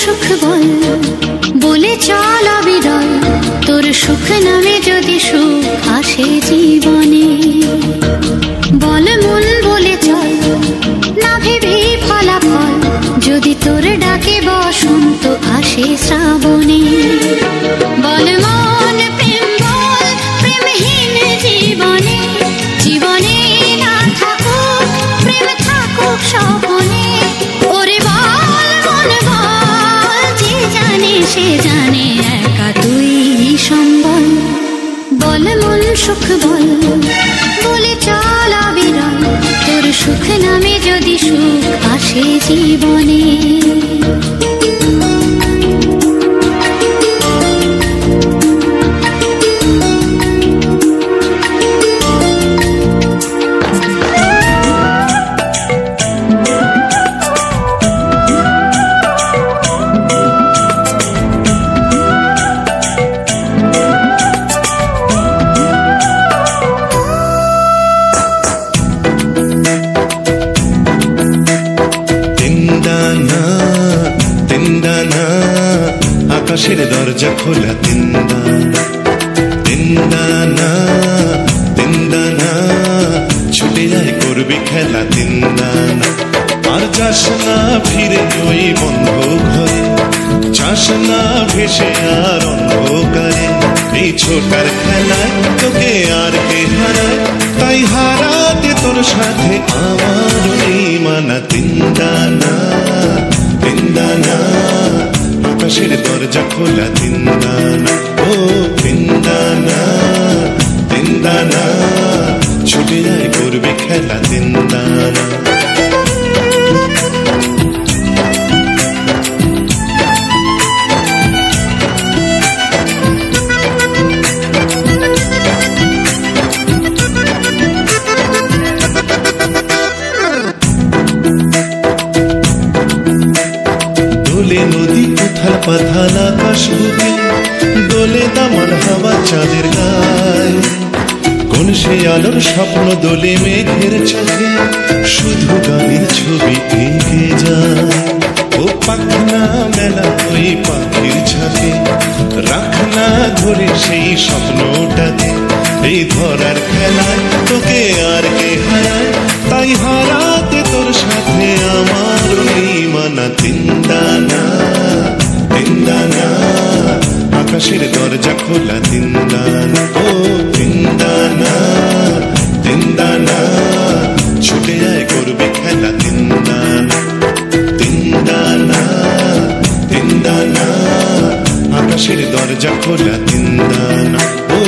সুখ বল বলে চল অবিরল, তোর সুখ নামে যদি সুখ আসে জীবনে। বল মন বলে চল না ভেবে ফলাফল, যদি তোর ডাকে বসন্ত আসে শ্রাবণে। বল মন প্রেম বল প্রেমহীন জীবনে, জীবনে না থাকুক প্রেম থাকুক স্বপনে। ওরে বল মন বল, যে জানে সে জানে একা তুই সম্বল। বল মন সুখ বল বলে চল অবিরল, তোর সুখ নামে যদি সুখ আসে জীবনে। আকাশের দরজা খোলা, তিনদানা তিনদানা তিনদানা, ছুটে যায় করবি খেলা তিনদানা। আর যাস না ফিরে ওই বন্ধ ঘরে, যাস না ভেসে আর অন্ধকারে। এই ছোটার খেলায় তোকে আর কে হারায়, তাই হারাতে তোর সাথে আমার এই মানা। তিনদানা তিনদানা, আকাশের দরজা খোলা, তিনদানা ও তিনদানা তিনদানা, ছুটে যায় করবে খেলা তিনদানা। দোলে নদী উথাল পাথাল আকাশ বুকে, দোলে দামার হাওয়া চাঁদের গায়। কোন সে আলোর স্বপ্ন দোলে মেঘের চোখে, শুধু গানের ছবি এঁকে যায়। ও পাখনা মেলা ওই পাখির ছাকে, রাখনা ধরে সেই স্বপ্নটাকে। এই ধরার খেলায় তোকে আর কে হারায়, তাই হারাতে তোর সাথে আমার এই মানা। তিনদানা তিনদানা, আকাশের দরজা খোলা, তিনদানা ও তিনদানা তিনদানা, ছুটে যায় করবে খেলা তিনদানা। তিনদানা তিনদানা, আকাশের দরজা খোলা, তিনদানা ও